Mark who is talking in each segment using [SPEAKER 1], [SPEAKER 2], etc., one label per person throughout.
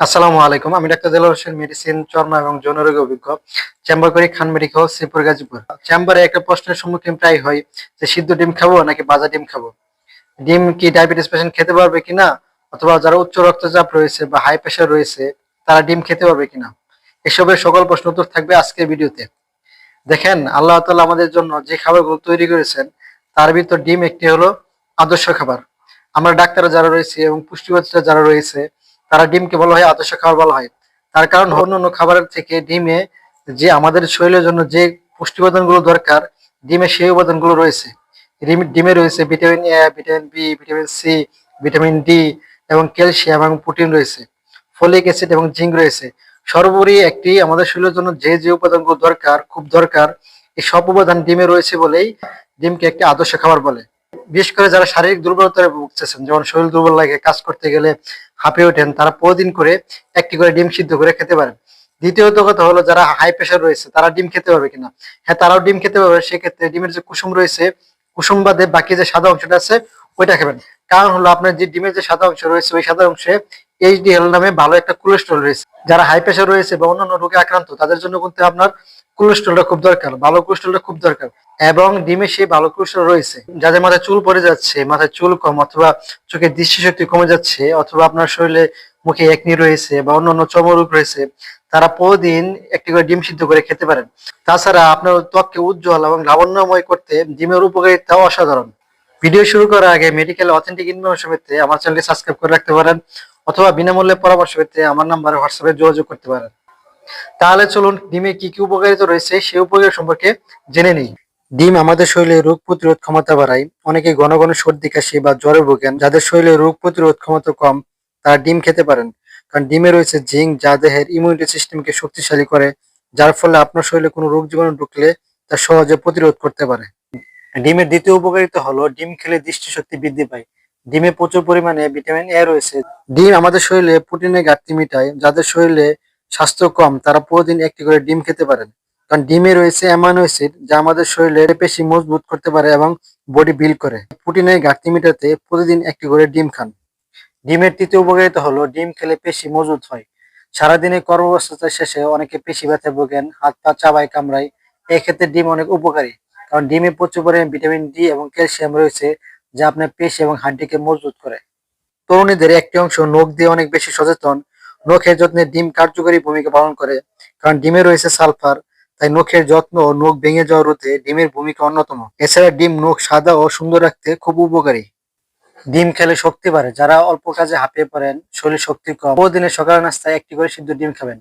[SPEAKER 1] আসসালামু আলাইকুম। আমি ডাক্তার দেলোয়ার হোসেন, মেডিসিন, চর্ম এবং যৌনরোগে অভিজ্ঞ। চেম্বার করি খান মেডিকেল, শ্রীপুর, গাজীপুর। চেম্বারে একটা প্রশ্নের সম্মুখীন প্রায় হয় যে সিদ্ধ ডিম খাবো নাকি ভাজা ডিম খাবো। ডিম কি ডায়াবেটিস পেশেন্ট খেতে পারবে কিনা, অথবা যারা উচ্চ রক্তচাপ রয়েছে বা হাই প্রেশার রয়েছে তারা ডিম খেতে পারবে কিনা, এসবের সকল প্রশ্ন উত্তর থাকবে আজকের ভিডিওতে। দেখেন, আল্লাহ তাআলা আমাদের জন্য যে খাবারগুলো তৈরি করেছেন তার ভিতর ডিম একটি হলো আদর্শ খাবার। আমরা ডাক্তাররা যারা রয়েছে এবং পুষ্টিবিদরা যারা রয়েছে তারা ডিমকে বলা হয় আদর্শ খাবার বলা হয়। তার কারণ অন্যান্য খাবারের থেকে ডিমে যে আমাদের শরীরের জন্য যে পুষ্টি উপাদানগুলো দরকার, ডিমে সেই উপাদানগুলো রয়েছে। ডিমে রয়েছে vitamin A, vitamin B, vitamin C, vitamin D এবং ক্যালসিয়াম এবং প্রোটিন রয়েছে, ফলিক অ্যাসিড এবং জিঙ্ক রয়েছে। সর্বোপরি একটি আমাদের শরীরের জন্য যে যে উপাদানগুলো দরকার, খুব দরকার, এই সব উপাদান ডিমে রয়েছে বলেই ডিমকে একটি আদর্শ খাবার বলে। বিশেষ করে যারা শারীরিক দুর্বলতায় ভুগতেছেন, যেমন শরীর দুর্বল লাগে, কাজ করতে গেলে হাঁপিয়ে ওঠেন, তারা প্রতিদিন করে একটি করে ডিম সিদ্ধ করে খেতে পারেন। দ্বিতীয়ত কথা হলো, যারা হাই প্রেশার রয়েছে তারা ডিম খেতে পারবে কিনা। হ্যাঁ, তারাও ডিম খেতে পারবে। সেক্ষেত্রে ডিমের যে কুসুম রয়েছে, কুসুম বাদে বাকি যে সাদা অংশটা আছে ওইটা খাবেন। কারণ হলো, আপনার যে ডিমের যে সাদা অংশ রয়েছে ওই সাদা অংশে এইচডিএল নামে ভালো একটা কোলেস্ট্রল রয়েছে। যারা হাই প্রেশার রয়েছে বা অন্যান্য রোগে আক্রান্ত তাদের জন্য কিন্তু আপনার কোলেস্ট্রলটা খুব দরকার, ভালো কোলেস্ট্রলটা খুব দরকার। এবং ডিমে সেই ভালো কোলেস্ট্রল রয়েছে। যাদের মাথায় চুল পড়ে যাচ্ছে, মাথায় চুল কম, অথবা চোখের দৃষ্টিশক্তি কমে যাচ্ছে, অথবা আপনার শরীরে মুখে একনি রয়েছে বা অন্যান্য চর্মরোগ রয়েছে, তারা প্রতিদিন একটি করে ডিম সিদ্ধ করে খেতে পারেন। তাছাড়া আপনার ত্বককে উজ্জ্বল এবং লাবণ্যময় করতে ডিমের উপকারিতা অসাধারণ। ভিডিও শুরু করার আগে মেডিকেল অথেন্টিক ইনফরমেশন পেতে আমার চ্যানেলটি সাবস্ক্রাইব করে রাখতে পারেন, অথবা বিনামূল্যে পরামর্শ পেতে আমার নাম্বারে হোয়াটসঅ্যাপে যোগাযোগ করতে পারেন। তাহলে চলুন ডিমে কি কি উপকারিতা রয়েছে সেই উপকার সম্পর্কে জেনে নিই। ডিম আমাদের শরীরে রোগ প্রতিরোধ ক্ষমতা বাড়ায়। অনেকে ঘন ঘন সর্দি কাশি বা জ্বরে ভোগেন, যাদের শরীরে রোগ প্রতিরোধ ক্ষমতা কম তারা ডিম খেতে পারেন। কারণ ডিমে রয়েছে জিঙ্ক, যা দেহের ইমিউনিটি সিস্টেমকে শক্তিশালী করে, যার ফলে আপনার শরীরে কোনো রোগ জীবাণু ঢুকলে তা সহজে প্রতিরোধ করতে পারে। ডিমের দ্বিতীয় উপকারিতা হলো, ডিম খেলে দৃষ্টিশক্তি বৃদ্ধি পায়। ডিমে প্রচুর পরিমাণে ভিটামিন এ রয়েছে। ডিম আমাদের শরীরে প্রোটিনের ঘাটতি মেটায়। যাদের শরীরে স্বাস্থ্য কম তারা প্রতিদিন একটি করে ডিম খেতে পারেন। কারণ ডিমে রয়েছে অ্যামাইনো অ্যাসিড, যা আমাদের শরীরের পেশি মজবুত করতে পারে এবং বডি বিল্ড করে। প্রোটিনের ঘাটতি মেটাতে প্রতিদিন একটি করে ডিম খান। ডিমের তৃতীয় উপকারিতা হলো, ডিম খেলে পেশি মজবুত হয়। সারাদিনে কর্মব্যস্ততার শেষে অনেকে পেশি ব্যথায় ভোগেন, হাত পা চাবায় কামড়ায়। এক্ষেত্রে ডিম অনেক উপকারী। কারণ ডিমে প্রচুর পরিমাণে ভিটামিন ডি এবং ক্যালসিয়াম রয়েছে, যা আপনার পেশি এবং হাড্ডিকে মজবুত করে। তরুণীদের একটি অংশ নখ দিয়ে অনেক বেশি সচেতন। নখের যত্নে ডিম কার্যকরী ভূমিকা পালন করে। কারণ ডিমে রয়েছে সালফার, তাই নখের যত্ন ও নখ ভেঙে যাওয়া রোধে ডিমের ভূমিকা অন্যতম। এছাড়া ডিম নখ সাদা ও সুন্দর রাখতে খুব উপকারী। ডিম খেলে শক্তি বাড়ে। যারা অল্প কাজে হাঁপিয়ে পড়েন, শরীর শক্তি কম, প্রতিদিনের সকাল নাস্তায় একটি করে সিদ্ধ ডিম খাবেন।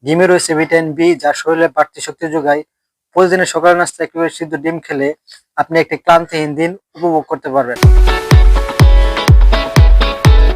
[SPEAKER 1] ডিমে রয়েছে ভিটামিন বি, যা শরীরে বাড়তি শক্তি যোগায়। প্রতিদিনের সকাল নাস্তায় একটি করে সিদ্ধ ডিম খেলে আপনি একটি ক্লান্তিহীন দিন উপভোগ করতে পারবেন।